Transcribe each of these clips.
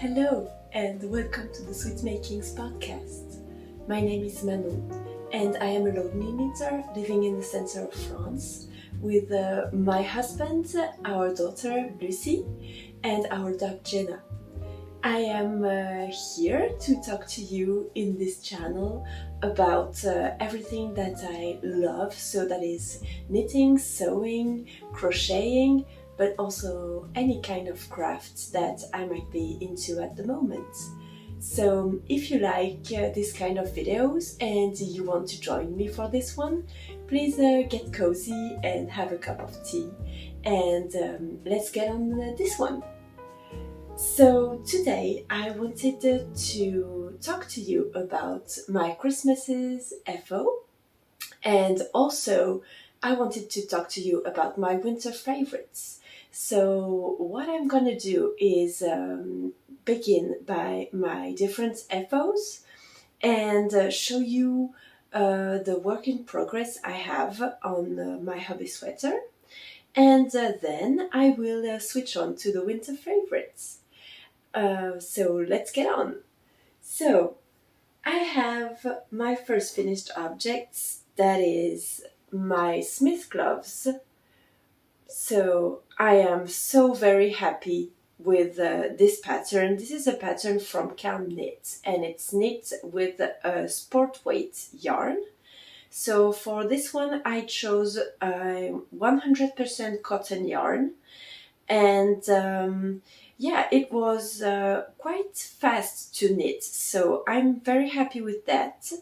Hello and welcome to the Sweet Makings podcast. My name is Manon and I am a lonely knitter living in the center of France with my husband, our daughter Lucy and our dog Jenna. I am here to talk to you in this channel about everything that I love, so that is knitting, sewing, crocheting, but also any kind of craft that I might be into at the moment. So if you like this kind of videos and you want to join me for this one, please get cozy and have a cup of tea and let's get on this one. So today I wanted to talk to you about my Christmases FO, and also I wanted to talk to you about my winter favorites. So what I'm gonna do is begin by my different FOs and show you the work in progress I have on my hobby sweater, and then I will switch on to the winter favorites. So let's get on. So I have my first finished objects, that is my Smith gloves. So I am so very happy with this pattern. This is a pattern from Calm Knit and it's knit with a sport weight yarn. So for this one I chose 100% cotton yarn, and yeah, it was quite fast to knit, so I'm very happy with that.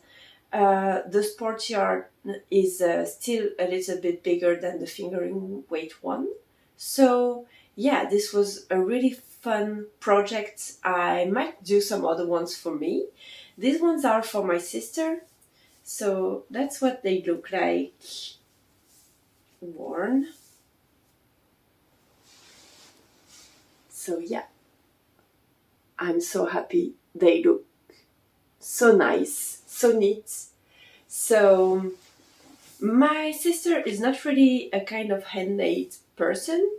The sport yarn is still a little bit bigger than the fingering weight one. So yeah, this was a really fun project. I might do some other ones for me. These ones are for my sister. So that's what they look like worn. So yeah, I'm so happy. They look so nice, so neat. So my sister is not really a kind of handmade person,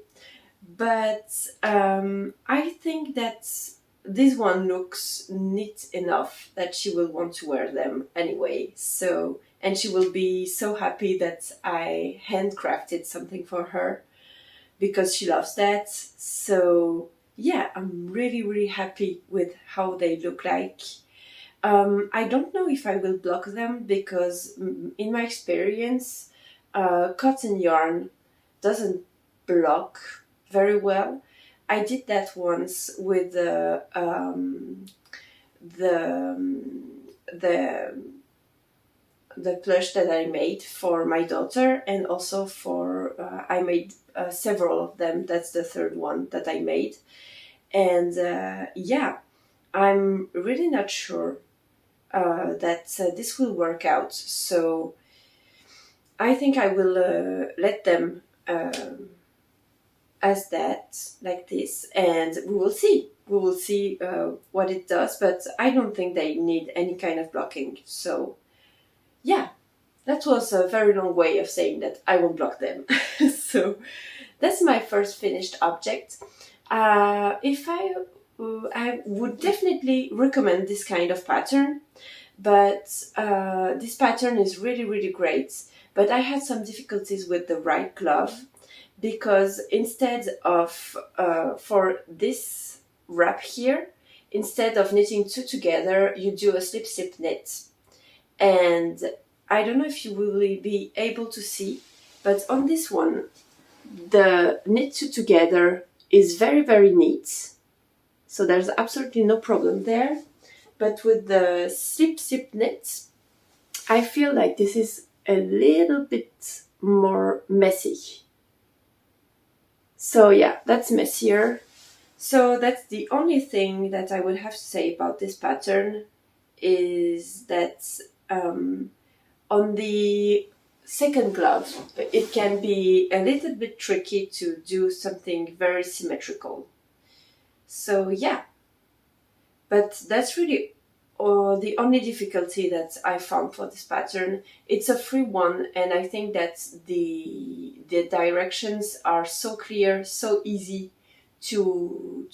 but I think that this one looks neat enough that she will want to wear them anyway. So, and she will be so happy that I handcrafted something for her, because she loves that. So yeah, I'm really happy with how they look like. I don't know if I will block them, because in my experience cotton yarn doesn't block very well. I did that once with the plush that I made for my daughter, and also for I made several of them. That's the third one that I made, and yeah, I'm really not sure that this will work out. So I think I will let them as that, like this, and we will see. We will see what it does, but I don't think they need any kind of blocking. So yeah, that was a very long way of saying that I will block them. So that's my first finished object. If I would definitely recommend this kind of pattern, but this pattern is really great. But I had some difficulties with the right glove, because instead of for this wrap here, instead of knitting two together, you do a slip knit. And I don't know if you will be able to see, but on this one, the knit two together is very neat. So there's absolutely no problem there. But with the slip knit, I feel like this is a little bit more messy. So yeah, that's messier. So that's the only thing that I would have to say about this pattern, is that on the second glove, it can be a little bit tricky to do something very symmetrical. So yeah, but that's really the only difficulty that I found for this pattern. It's a free one, and I think that the directions are so clear, so easy to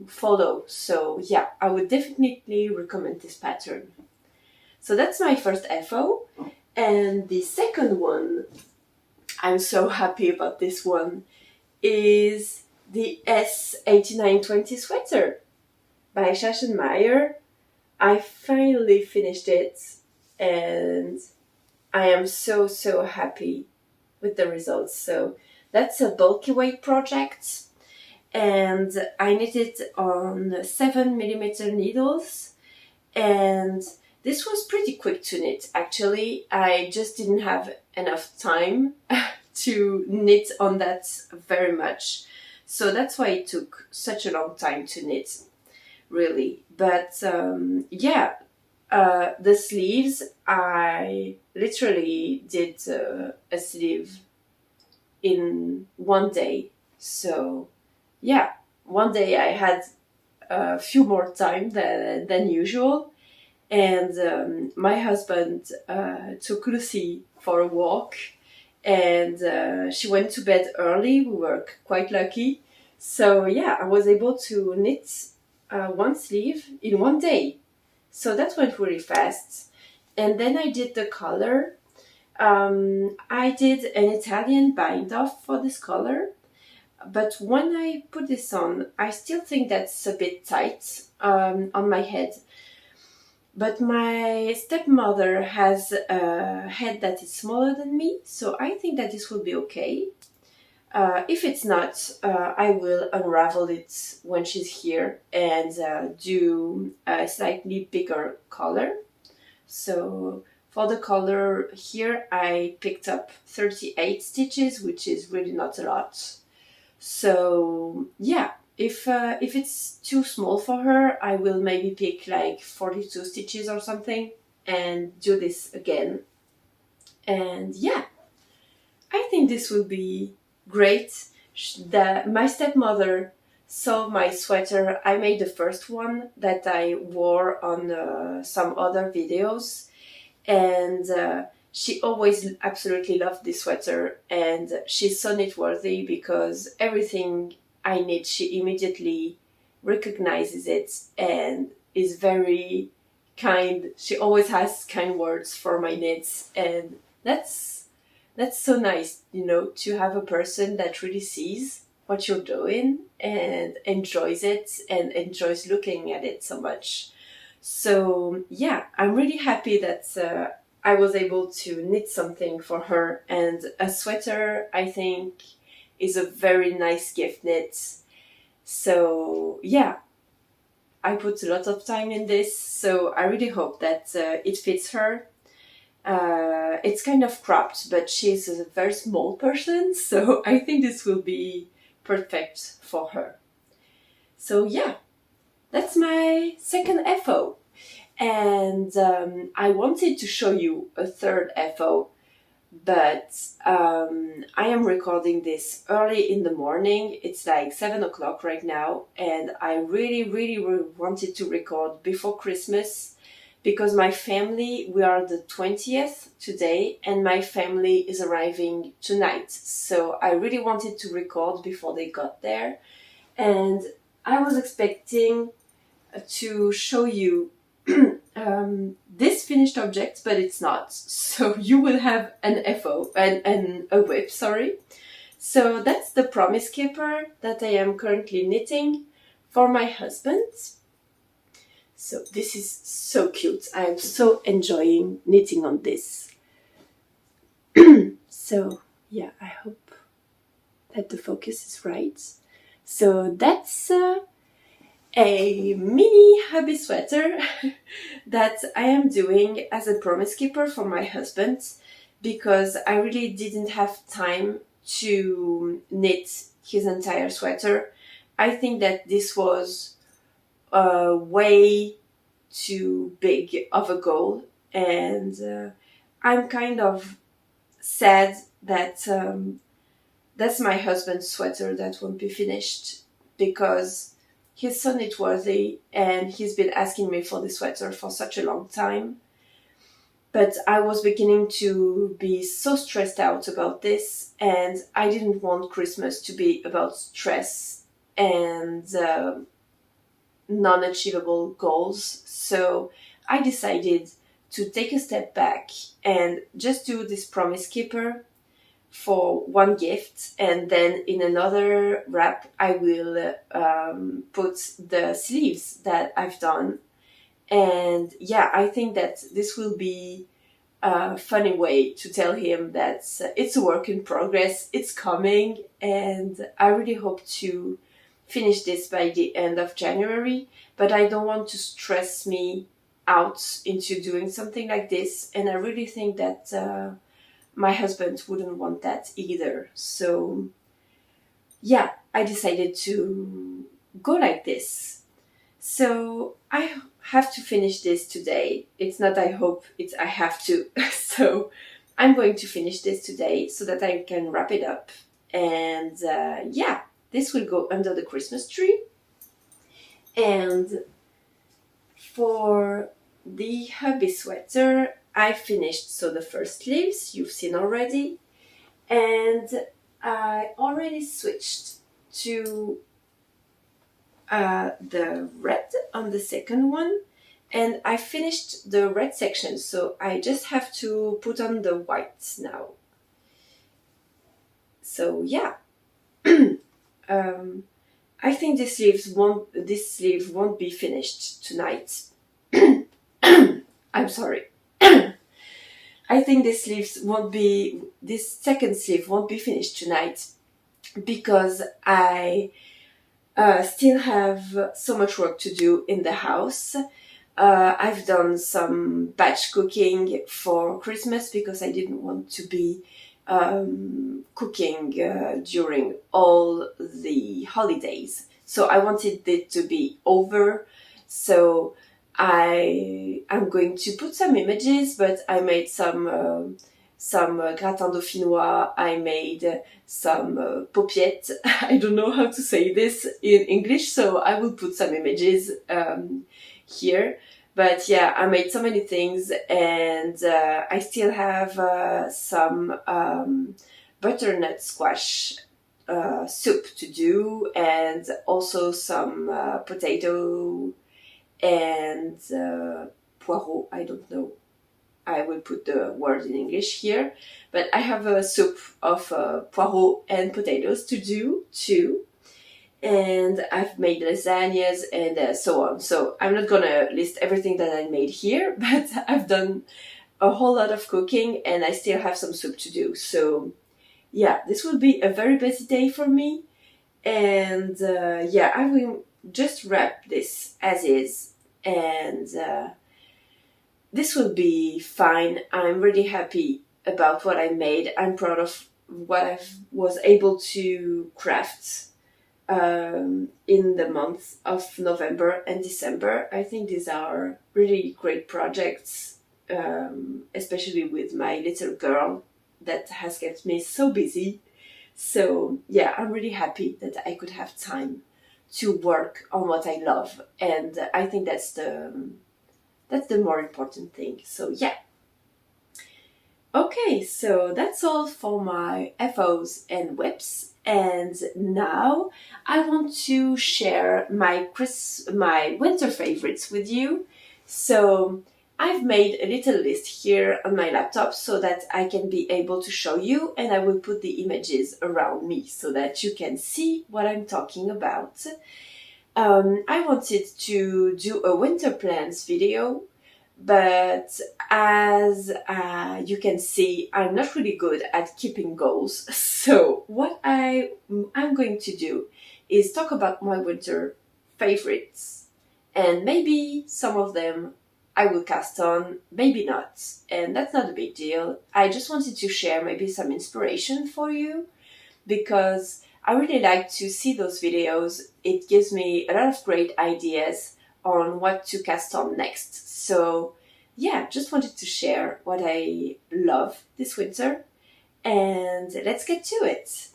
follow. So yeah, I would definitely recommend this pattern. So that's my first FO. And the second one, I'm so happy about this one, is the S8920 sweater by Schachenmeier. I finally finished it and I am so happy with the results. So that's a bulky weight project and I knitted on 7mm needles, and this was pretty quick to knit actually. I just didn't have enough time to knit on that very much, so that's why it took such a long time to knit, really. But the sleeves, I literally did a sleeve in one day. So yeah, one day I had a few more time than usual, and my husband took Lucy for a walk, and she went to bed early. We were quite lucky. So yeah, I was able to knit one sleeve in one day. So that went really fast. And then I did the collar. I did an Italian bind off for this collar, but when I put this on, I still think that's a bit tight on my head. But my stepmother has a head that is smaller than me, so I think that this will be okay. If it's not, I will unravel it when she's here and do a slightly bigger collar. So for the collar here, I picked up 38 stitches, which is really not a lot. So yeah, if it's too small for her, I will maybe pick like 42 stitches or something and do this again. And yeah, I think this will be great. My stepmother saw my sweater. I made the first one that I wore on some other videos, and she always absolutely loved this sweater, and she's so knit-worthy because everything I knit, she immediately recognizes it and is very kind. She always has kind words for my knits, and that's so nice, to have a person that really sees what you're doing and enjoys it and enjoys looking at it so much. So yeah, I'm really happy that I was able to knit something for her, and a sweater, I think, is a very nice gift knit. So yeah, I put a lot of time in this, so I really hope that it fits her. It's kind of cropped, but she's a very small person, so I think this will be perfect for her. So yeah, that's my second FO. And I wanted to show you a third FO, but I am recording this early in the morning. It's like 7 o'clock right now, and I really wanted to record before Christmas, because my family, we are the 20th today, and my family is arriving tonight. So I really wanted to record before they got there. And I was expecting to show you this finished object, but it's not. So you will have an FO, and a whip, sorry. So that's the Promise Keeper that I am currently knitting for my husband. So this is so cute. I am so enjoying knitting on this. So yeah, I hope that the focus is right. So that's a mini hubby sweater that I am doing as a Promise Keeper for my husband, because I really didn't have time to knit his entire sweater. I think that this was way too big of a goal, and I'm kind of sad that that's my husband's sweater that won't be finished, because he's so knit-worthy and he's been asking me for this sweater for such a long time. But I was beginning to be so stressed out about this, and I didn't want Christmas to be about stress and non-achievable goals. So I decided to take a step back and just do this promise keeper for one gift, and then in another wrap I will put the sleeves that I've done. And yeah, I think that this will be a funny way to tell him that it's a work in progress, it's coming, and I really hope to finish this by the end of January. But I don't want to stress me out into doing something like this, and I really think that my husband wouldn't want that either. So yeah, I decided to go like this. So I have to finish this today. It's not I hope, it's I have to. So I'm going to finish this today so that I can wrap it up. And yeah, this will go under the Christmas tree. And for the hubby sweater, I finished so the first sleeves you've seen already. And I already switched to the red on the second one, and I finished the red section, so I just have to put on the white now. So yeah, I think this sleeve won't be finished tonight. I'm sorry. I think this second sleeve won't be finished tonight because I still have so much work to do in the house. I've done some batch cooking for Christmas because I didn't want to be cooking during all the holidays. So I wanted it to be over. So I'm going to put some images, but I made some gratin dauphinois. I made some paupiettes. I don't know how to say this in English, so I will put some images here. But yeah, I made so many things, and I still have some butternut squash soup to do, and also some potato and poireau. I don't know. I will put the word in English here, but I have a soup of poireau and potatoes to do too. And I've made lasagnas and so on. So I'm not gonna list everything that I made here, but I've done a whole lot of cooking and I still have some soup to do. So yeah, this will be a very busy day for me. And yeah, I will just wrap this as is, and this will be fine. I'm really happy about what I made. I'm proud of what I was able to craft in the month of November and December. I think these are really great projects, especially with my little girl that has kept me so busy. So yeah, I'm really happy that I could have time to work on what I love, and I think that's the more important thing. So yeah. Okay, so that's all for my FOs and whips, and now I want to share my winter favorites with you. So I've made a little list here on my laptop so that I can be able to show you, and I will put the images around me so that you can see what I'm talking about. I wanted to do a winter plans video, but as you can see, I'm not really good at keeping goals. So what I'm going to do is talk about my winter favorites, and maybe some of them I will cast on, maybe not, and that's not a big deal. I just wanted to share maybe some inspiration for you, because I really like to see those videos. It gives me a lot of great ideas on what to cast on next. So yeah, just wanted to share what I love this winter, and let's get to it.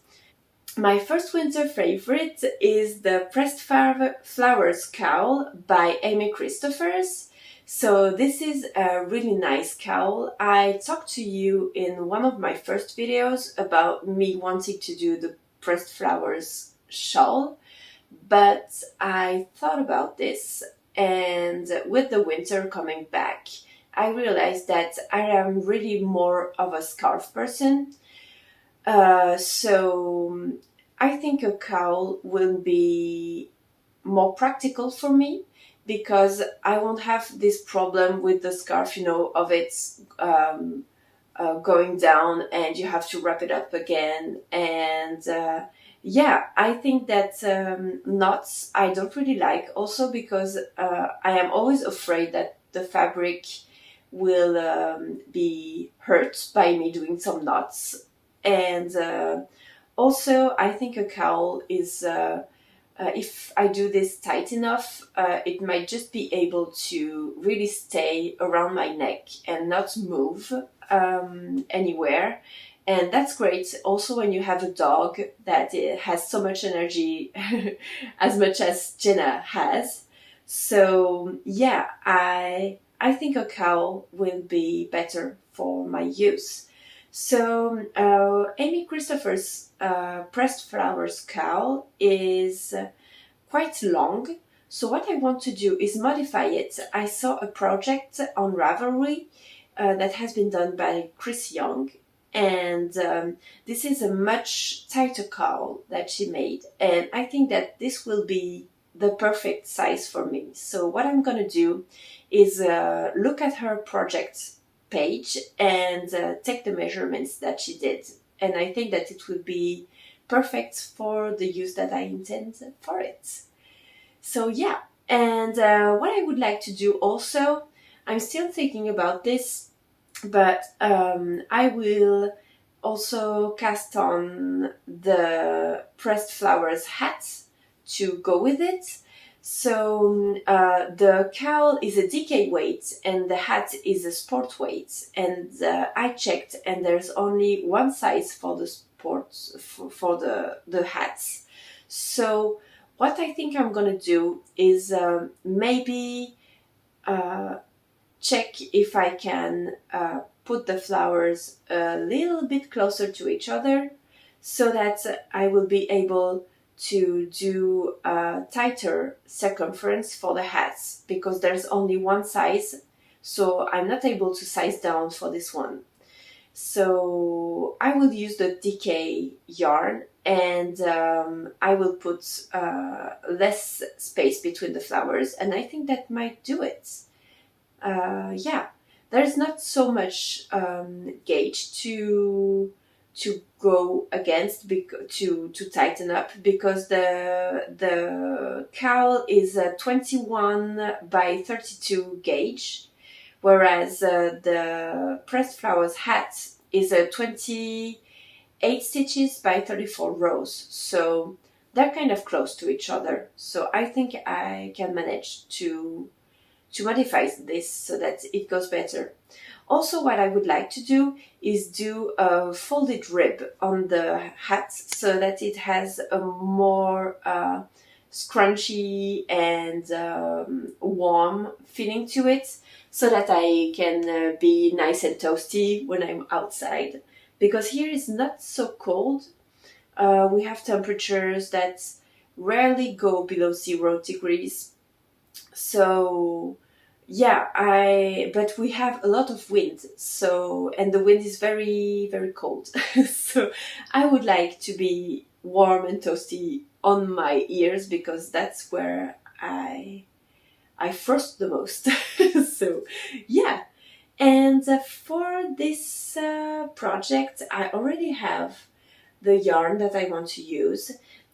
My first winter favorite is the Pressed Flowers Cowl by Amy Christophers. So this is a really nice cowl. I talked to you in one of my first videos about me wanting to do the pressed flowers shawl, But I thought about this, and with the winter coming back, I realized that I am really more of a scarf person. So I think a cowl will be more practical for me because I won't have this problem with the scarf, of its going down and you have to wrap it up again. And yeah, I think that knots I don't really like also because I am always afraid that the fabric will be hurt by me doing some knots. And also, I think a cowl is if I do this tight enough, it might just be able to really stay around my neck and not move anywhere. And that's great also when you have a dog that has so much energy as much as Jenna has. So yeah, I think a cowl will be better for my use. So Amy Christopher's pressed flowers cowl is quite long. So what I want to do is modify it. I saw a project on Ravelry that has been done by Chris Young, and this is a much tighter cowl that she made, and I think that this will be the perfect size for me. So what I'm gonna do is look at her project page and take the measurements that she did, and I think that it will be perfect for the use that I intend for it. So yeah, and what I would like to do also, I'm still thinking about this, but I will also cast on the pressed flowers hat to go with it. So the cowl is a DK weight and the hat is a sport weight. And I checked and there's only one size for the sports, for the hats. So what I think I'm gonna do is maybe check if I can put the flowers a little bit closer to each other so that I will be able to do a tighter circumference for the hats because there's only one size, so I'm not able to size down for this one. So I will use the DK yarn and I will put less space between the flowers, and I think that might do it. Yeah, there's not so much gauge to go against to tighten up because the cowl is a 21 by 32 gauge, whereas the pressed flowers hat is a 28 stitches by 34 rows. So they're kind of close to each other. So I think I can manage to modify this so that it goes better. Also, what I would like to do is do a folded rib on the hat so that it has a more scrunchy and warm feeling to it so that I can be nice and toasty when I'm outside. Because here is not so cold. We have temperatures that rarely go below 0 degrees. So yeah, but we have a lot of wind, so, and the wind is very, very cold. So I would like to be warm and toasty on my ears because that's where I frost the most. So yeah, and for this project I already have the yarn that I want to use.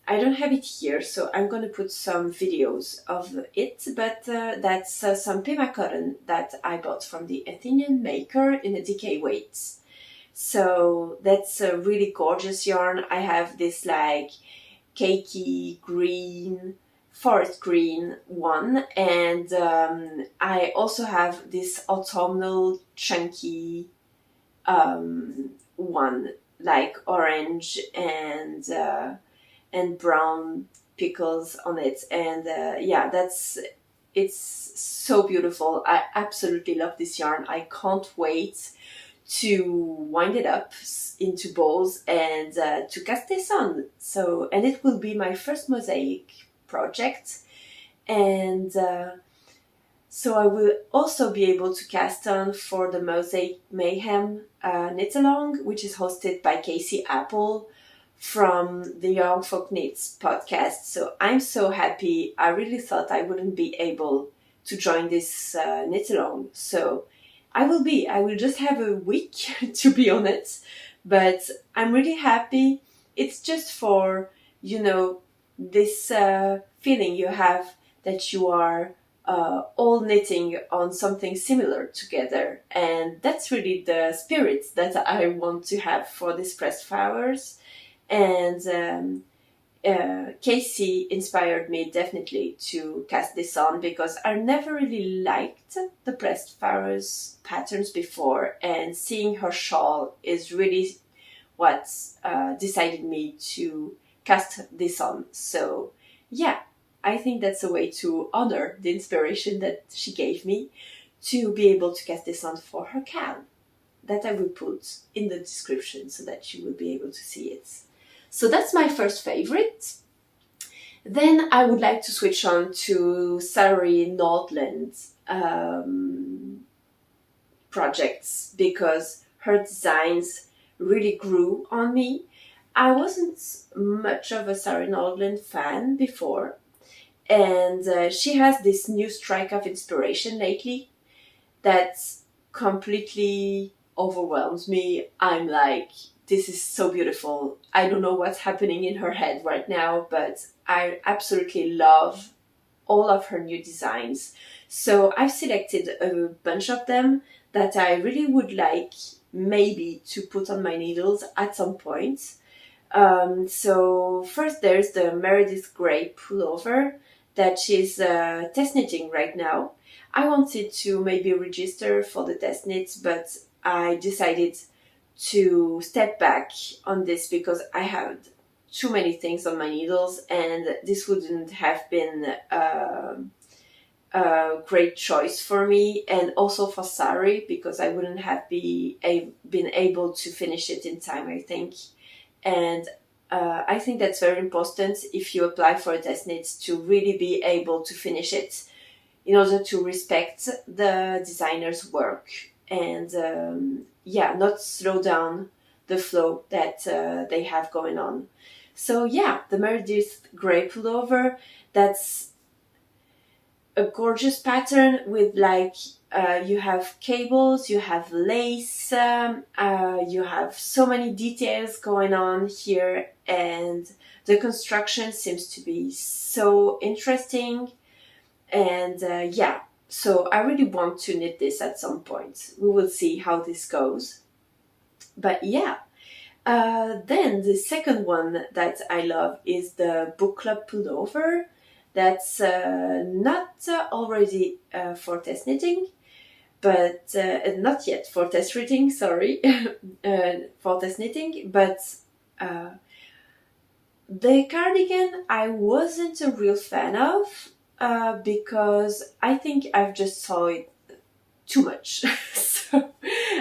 I don't have it here, so I'm going to put some videos of it, but that's some Pima cotton that I bought from the Athenian maker in a DK weight. So that's a really gorgeous yarn. I have this like cakey green, forest green one, and I also have this autumnal chunky one, like orange and brown pickles on it, and yeah, it's so beautiful. I absolutely love this yarn. I can't wait to wind it up into balls and to cast this on. So, and it will be my first mosaic project. And so I will also be able to cast on for the Mosaic Mayhem knit along, which is hosted by Casey Apple from the Young Folk Knits podcast. So I'm so happy. I really thought I wouldn't be able to join this knit along. So I will just have a week to be on it, but I'm really happy. It's just for, this feeling you have that you are all knitting on something similar together. And that's really the spirit that I want to have for these pressed flowers. And Casey inspired me definitely to cast this on, because I never really liked the pressed flowers patterns before, and seeing her shawl is really what decided me to cast this on. So yeah, I think that's a way to honor the inspiration that she gave me to be able to cast this on for her can, that I will put in the description so that you will be able to see it. So that's my first favorite. Then I would like to switch on to Sari Nordland projects, because her designs really grew on me. I wasn't much of a Sari Nordland fan before, and she has this new strike of inspiration lately that completely overwhelms me. I'm like, this is so beautiful. I don't know what's happening in her head right now, but I absolutely love all of her new designs. So I've selected a bunch of them that I really would like maybe to put on my needles at some point. So first there's the Meredith Grey pullover that she's test knitting right now. I wanted to maybe register for the test knits, but I decided to step back on this because I had too many things on my needles, and this wouldn't have been a great choice for me, and also for Sari, because I wouldn't have been able to finish it in time, I think. And I think that's very important if you apply for a test knit, to really be able to finish it in order to respect the designer's work, and not slow down the flow that they have going on. So yeah, the Meredith Grey pullover, that's a gorgeous pattern with you have cables, you have lace, you have so many details going on here, and the construction seems to be so interesting. And so I really want to knit this at some point. We will see how this goes. But yeah, then the second one that I love is the Book Club pullover. That's not already for test knitting, but not yet for test reading, sorry, for test knitting. But the cardigan I wasn't a real fan of, because I think I've just saw it too much. So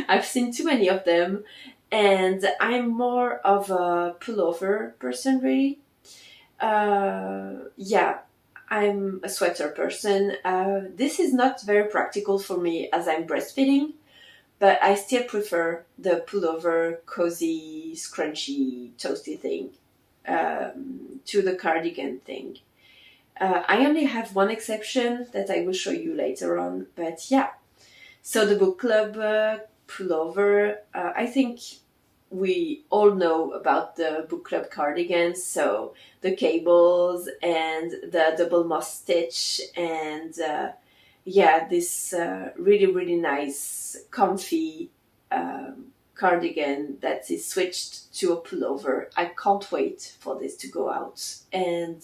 I've seen too many of them, and I'm more of a pullover person, really. I'm a sweater person. This is not very practical for me as I'm breastfeeding, but I still prefer the pullover, cozy, scrunchy, toasty thing to the cardigan thing. I only have one exception that I will show you later on, but yeah. So the Book Club pullover, I think we all know about the Book Club cardigans, so the cables and the double moss stitch, and this really, really nice, comfy cardigan that is switched to a pullover. I can't wait for this to go out. And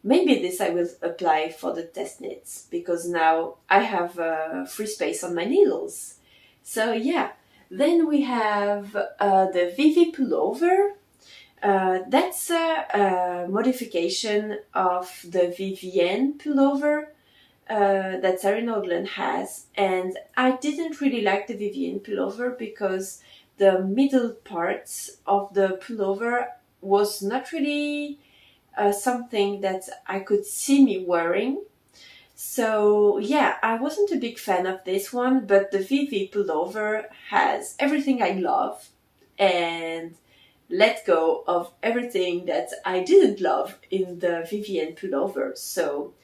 maybe this I will apply for the test knits, because now I have free space on my needles. So yeah, then we have the Vivi pullover. That's a modification of the Vivienne pullover that Sari Nordland has, and I didn't really like the Vivienne pullover because the middle part of the pullover was not really something that I could see me wearing. So yeah, I wasn't a big fan of this one, but the VV pullover has everything I love and let go of everything that I didn't love in the Vivienne pullover. So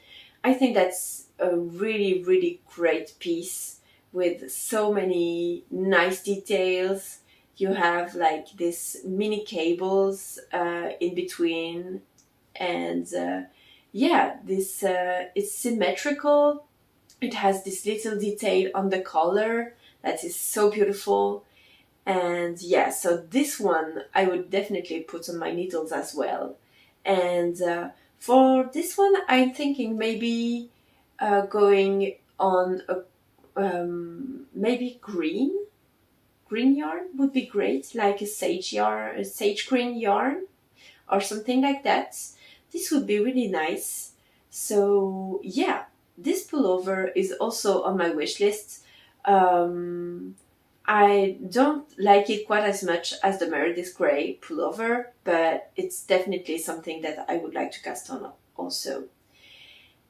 I think that's a really, really great piece with so many nice details. You have like this mini cables in between, and yeah, this it's symmetrical. It has this little detail on the collar that is so beautiful. And yeah, so this one I would definitely put on my needles as well. And for this one, I'm thinking maybe going on a maybe green yarn would be great, like a sage yarn, a sage green yarn, or something like that. This would be really nice. So yeah, this pullover is also on my wish list. I don't like it quite as much as the Meredith Grey pullover, but it's definitely something that I would like to cast on also.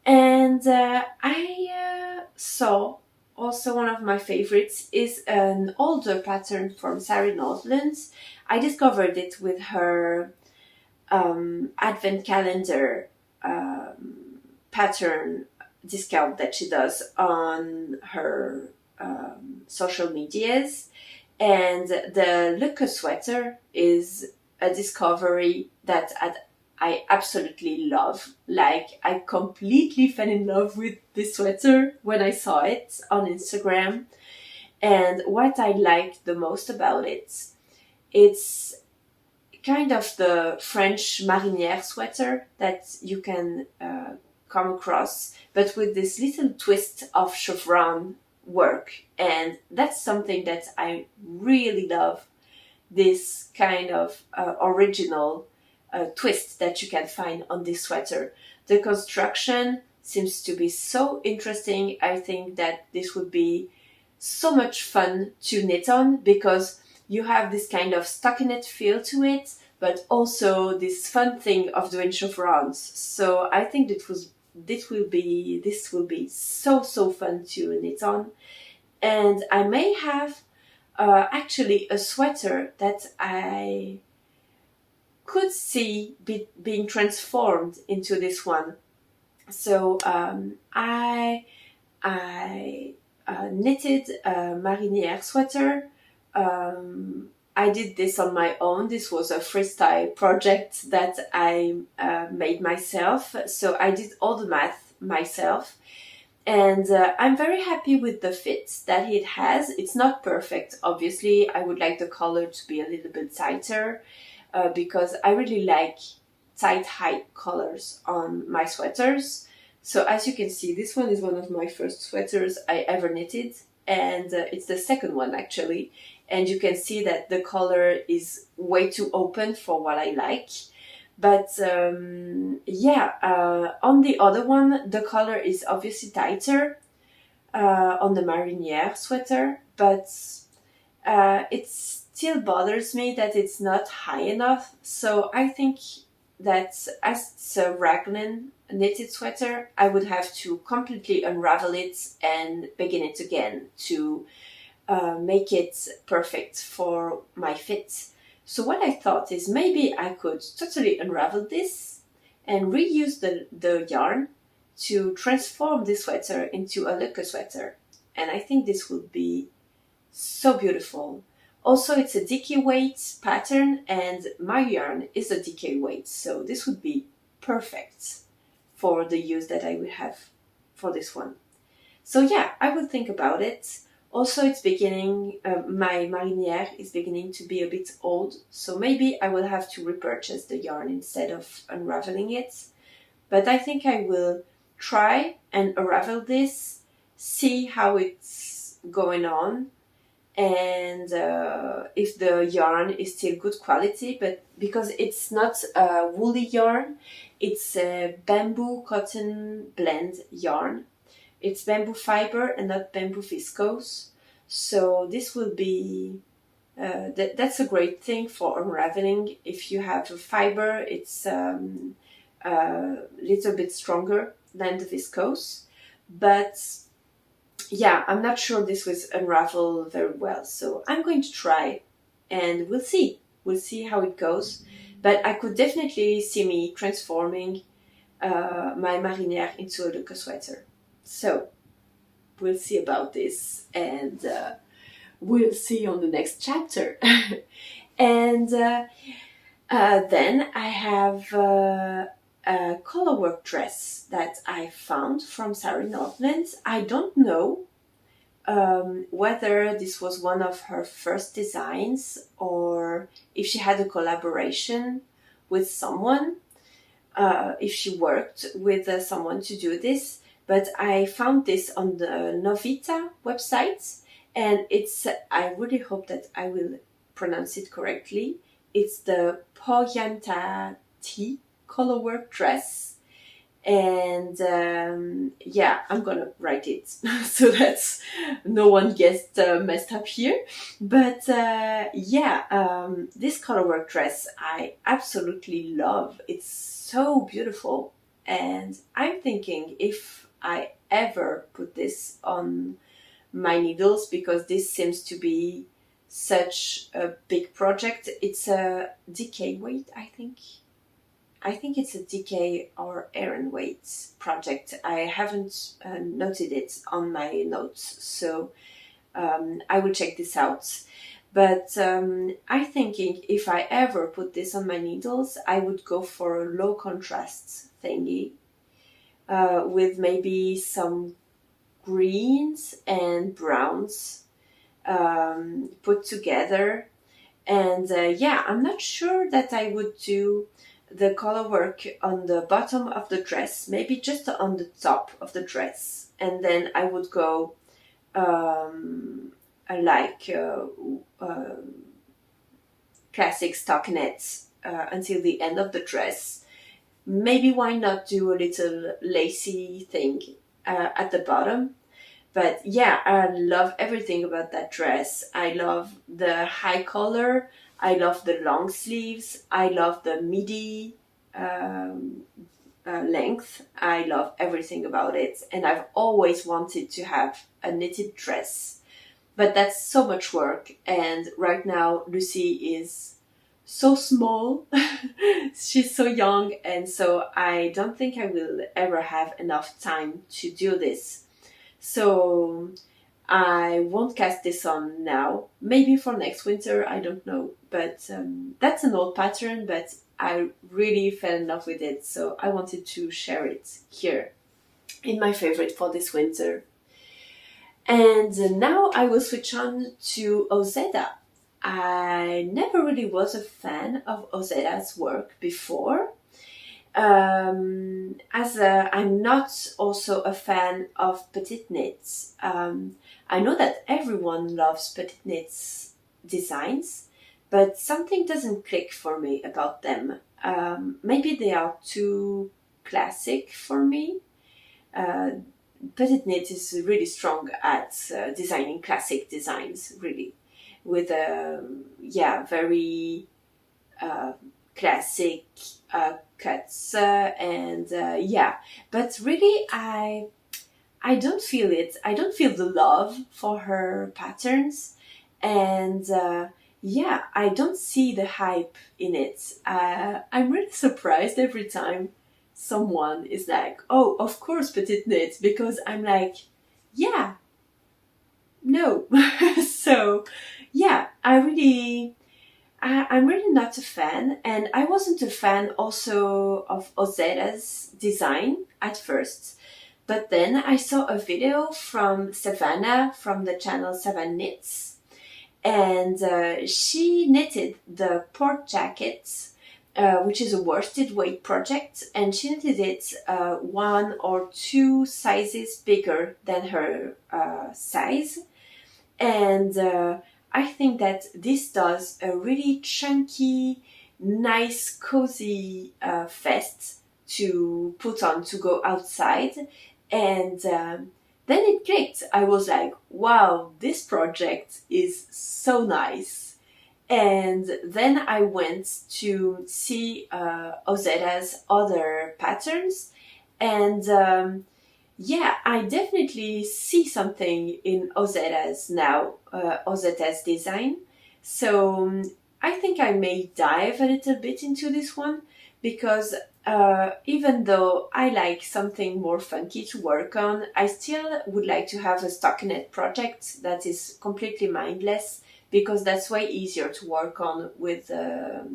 And I saw also one of my favorites is an older pattern from Sari Nordland. I discovered it with her advent calendar pattern discount that she does on her social medias, and the Lucca sweater is a discovery that I absolutely love. Like, I completely fell in love with this sweater when I saw it on Instagram. And what I like the most about it, it's kind of the French marinière sweater that you can come across, but with this little twist of chevron work. And that's something that I really love, this kind of original twist that you can find on this sweater. The construction seems to be so interesting. I think that this would be so much fun to knit on, because you have this kind of stockinette feel to it, but also this fun thing of doing chevrons. So I think this will be so fun to knit on. And I may have actually a sweater that I could see being transformed into this one. So I knitted a marinière sweater. I did this on my own. This was a freestyle project that I made myself. So I did all the math myself. And I'm very happy with the fit that it has. It's not perfect, obviously. I would like the collar to be a little bit tighter because I really like tight, high collars on my sweaters. So as you can see, this one is one of my first sweaters I ever knitted. And it's the second one, actually. And you can see that the collar is way too open for what I like. But on the other one, the collar is obviously tighter on the marinière sweater, but it still bothers me that it's not high enough. So I think that as it's a raglan knitted sweater, I would have to completely unravel it and begin it again to make it perfect for my fit. So what I thought is maybe I could totally unravel this and reuse the yarn to transform this sweater into a Lucca sweater. And I think this would be so beautiful. Also, it's a DK weight pattern, and my yarn is a DK weight, so this would be perfect for the use that I would have for this one. So yeah, I will think about it. Also, it's beginning, my marinière is beginning to be a bit old, so maybe I will have to repurchase the yarn instead of unraveling it. But I think I will try and unravel this, see how it's going on, and if the yarn is still good quality, but because it's not a woolly yarn, it's a bamboo cotton blend yarn. It's bamboo fiber and not bamboo viscose. So this will be, that's a great thing for unraveling. If you have a fiber, it's a little bit stronger than the viscose, but yeah, I'm not sure this will unravel very well, so I'm going to try and we'll see. We'll see how it goes. But I could definitely see me transforming my marinière into a Luca sweater. So we'll see about this, and we'll see on the next chapter. And then I have a colorwork dress that I found from Sari Nordland. I don't know whether this was one of her first designs or if she had a collaboration with someone, if she worked with someone to do this. But I found this on the Novita website, and it's, I really hope that I will pronounce it correctly. It's the Poyantati colorwork dress. And yeah, I'm gonna write it so that no one gets messed up here. But yeah, this colorwork dress I absolutely love. It's so beautiful, and I'm thinking if I ever put this on my needles, because this seems to be such a big project. It's a DK weight, I think. I think it's a DK or Aaron weight project. I haven't noted it on my notes, so I will check this out. But I'm thinking if I ever put this on my needles, I would go for a low contrast thingy with maybe some greens and browns put together. And yeah, I'm not sure that I would do the color work on the bottom of the dress, maybe just on the top of the dress, and then I would go like classic stockinette until the end of the dress. Maybe why not do a little lacy thing at the bottom. But yeah, I love everything about that dress. I love the high collar, I love the long sleeves, I love the midi length. I love everything about it, and I've always wanted to have a knitted dress, but that's so much work, and right now Lucy is so small. She's so young, and so I don't think I will ever have enough time to do this. So I won't cast this on now. Maybe for next winter, I don't know. But that's an old pattern, but I really fell in love with it. So I wanted to share it here in my favorite for this winter. And now I will switch on to Ozeda. I never really was a fan of Ozeda's work before. As I'm not also a fan of petite knits. I know that everyone loves petite knits designs, but something doesn't click for me about them. Maybe they are too classic for me. Petite knit is really strong at designing classic designs, really, with very classic cuts and yeah, but really I don't feel it. I don't feel the love for her patterns, and yeah, I don't see the hype in it. I'm really surprised every time someone is like, oh, of course petite knit, because I'm like, yeah, no. So yeah, I'm really not a fan, and I wasn't a fan also of Ozeda's design at first. But then I saw a video from Savannah from the channel Savannah Knits, and she knitted the port jacket, which is a worsted weight project, and she knitted it 1 or 2 sizes bigger than her size. And I think that this does a really chunky, nice, cozy vest to put on to go outside. And then it clicked. I was like, wow, this project is so nice. And then I went to see Ozera's other patterns, and yeah, I definitely see something in Ozera's now, Ozera's design. So I think I may dive a little bit into this one because even though I like something more funky to work on, I still would like to have a stockinette project that is completely mindless, because that's way easier to work on with a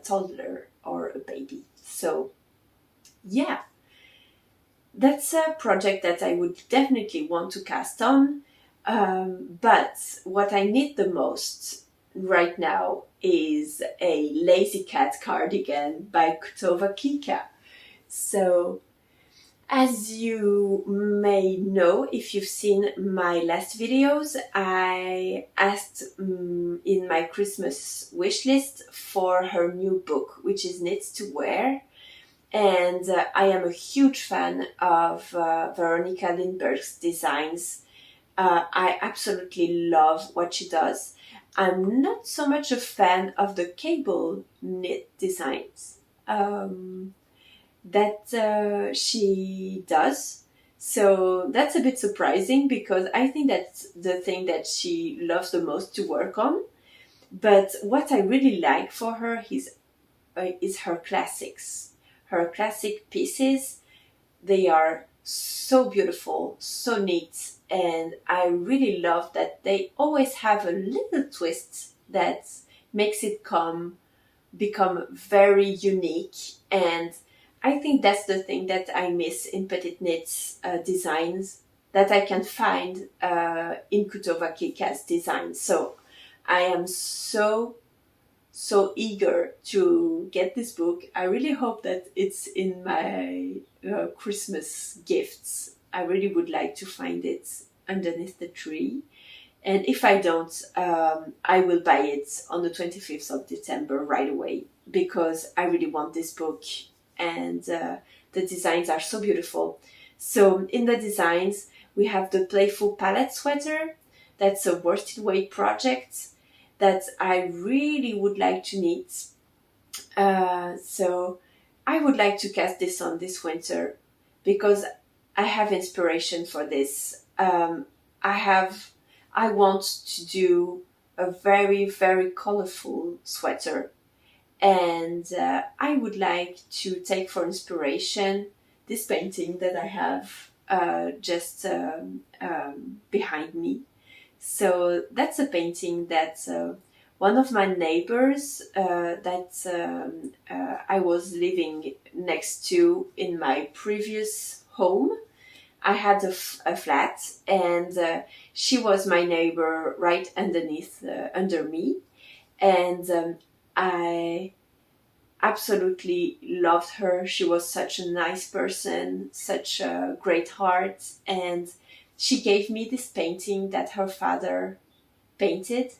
toddler or a baby. So yeah, that's a project that I would definitely want to cast on. But what I need the most right now is a Lazy Cat cardigan by Kutova Kika. So, as you may know, if you've seen my last videos, I asked in my Christmas wish list for her new book, which is Knits to Wear. And I am a huge fan of Veronica Lindbergh's designs. I absolutely love what she does. I'm not so much a fan of the cable knit designs that she does. So that's a bit surprising, because I think that's the thing that she loves the most to work on. But what I really like for her is her classics. Her classic pieces, they are so beautiful, so neat, and I really love that they always have a little twist that makes it become very unique. And I think that's the thing that I miss in Petite Knits designs, that I can find in Kutova Kika's designs. So I am so eager to get this book. I really hope that it's in my Christmas gifts. I really would like to find it underneath the tree. And if I don't, I will buy it on the 25th of December right away, because I really want this book, and the designs are so beautiful. So in the designs, we have the Playful palette sweater. That's a worsted weight project that I really would like to knit. So I would like to cast this on this winter, because I have inspiration for this. I want to do a very, very colorful sweater, and I would like to take for inspiration this painting that I have just behind me. So that's a painting that one of my neighbors I was living next to in my previous home. I had a flat, and she was my neighbor right under me, and I absolutely loved her. She was such a nice person, such a great heart, and she gave me this painting that her father painted.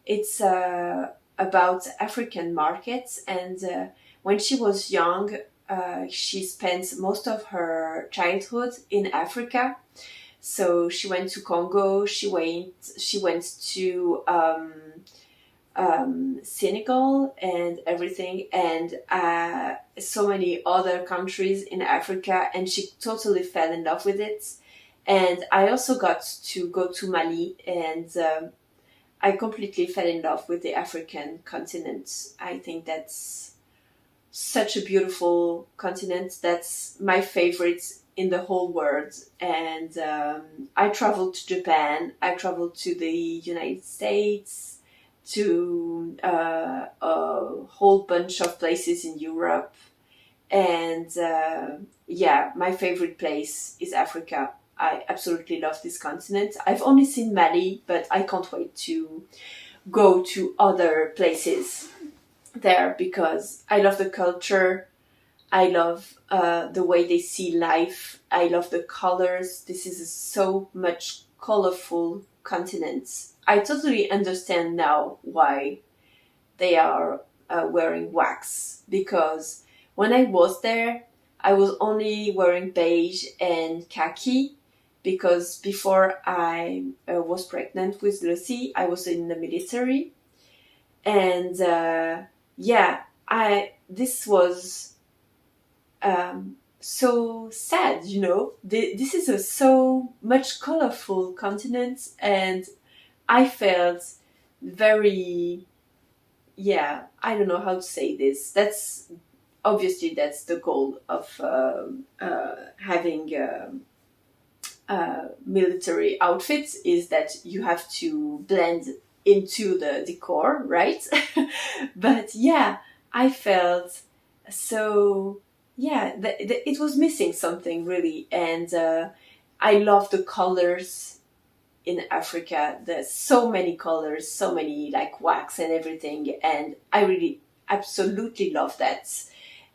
It's about African markets, and when she was young, she spent most of her childhood in Africa. So she went to Congo. She went to Senegal and everything, and so many other countries in Africa, and she totally fell in love with it. And I also got to go to Mali, and I completely fell in love with the African continent. I think that's such a beautiful continent. That's my favorite in the whole world. And I traveled to Japan. I traveled to the United States, to a whole bunch of places in Europe. And yeah, my favorite place is Africa. I absolutely love this continent. I've only seen Mali, but I can't wait to go to other places there, because I love the culture. I love the way they see life. I love the colors. This is a so much colorful continent. I totally understand now why they are wearing wax, because when I was there, I was only wearing beige and khaki, because before I was pregnant with Lucy, I was in the military. And yeah, this was so sad, you know. This is a so much colorful continent, and I felt very, yeah, I don't know how to say this. That's obviously that's the goal of having military outfits, is that you have to blend into the decor, right? But yeah, I felt so, yeah, it was missing something really. And I love the colors in Africa. There's so many colors, so many like wax and everything, and I really absolutely love that.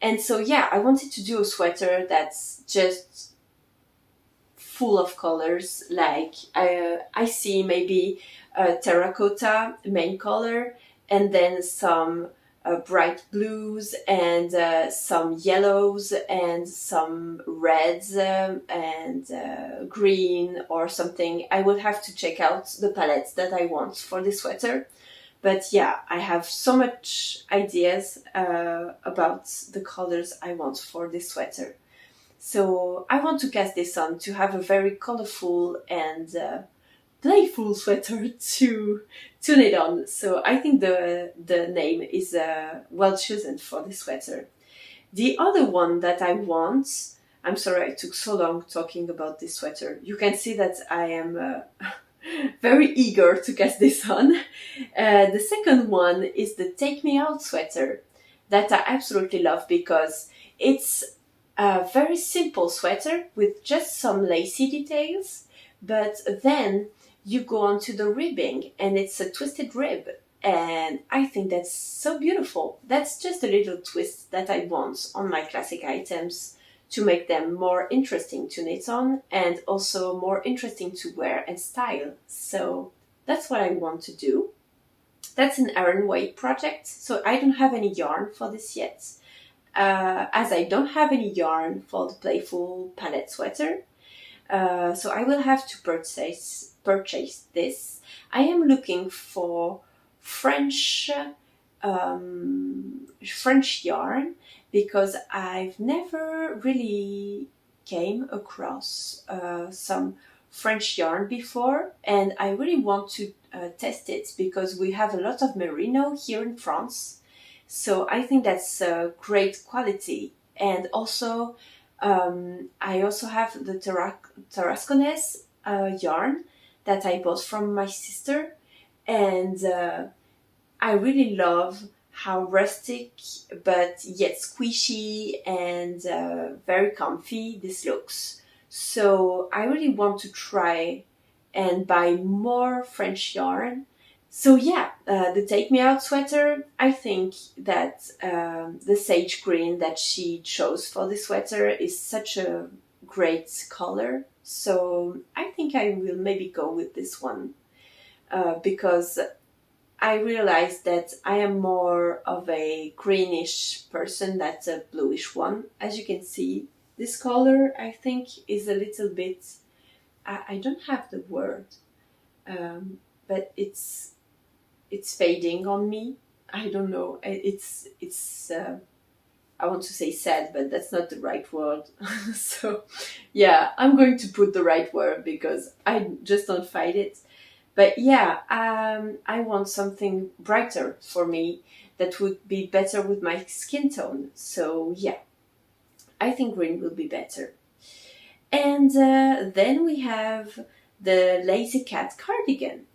And so yeah, I wanted to do a sweater that's just full of colors. Like I see maybe a terracotta main color, and then some bright blues, and some yellows, and some reds, and green or something. I will have to check out the palettes that I want for this sweater. But yeah, I have so much ideas about the colors I want for this sweater. So I want to cast this on to have a very colorful and playful sweater to tune it on. So I think the name is well chosen for this sweater. The other one that I want, I'm sorry I took so long talking about this sweater. You can see that I am very eager to cast this on. The second one is the Take Me Out sweater that I absolutely love, because it's a very simple sweater with just some lacy details, but then you go on to the ribbing and it's a twisted rib, and I think that's so beautiful. That's just a little twist that I want on my classic items to make them more interesting to knit on, and also more interesting to wear and style. So that's what I want to do. That's an Aran Weight project, so I don't have any yarn for this yet. As I don't have any yarn for the Playful palette sweater, so I will have to purchase this. I am looking for French yarn, because I've never really came across some French yarn before, and I really want to test it, because we have a lot of merino here in France. So I think that's great quality. And also, I also have the Tarasconese yarn that I bought from my sister, and I really love how rustic but yet squishy and very comfy this looks. So I really want to try and buy more French yarn. So yeah, the Take Me Out sweater, I think that the sage green that she chose for the sweater is such a great color. So I think I will maybe go with this one, because I realized that I am more of a greenish person than a bluish one. As you can see, this color I think is a little bit, I don't have the word, but it's fading on me. I don't know. It's I want to say sad, but that's not the right word. So yeah, I'm going to put the right word because I just don't find it. But yeah, I want something brighter for me that would be better with my skin tone. So yeah, I think green will be better. And then we have the Lazy Cat cardigan.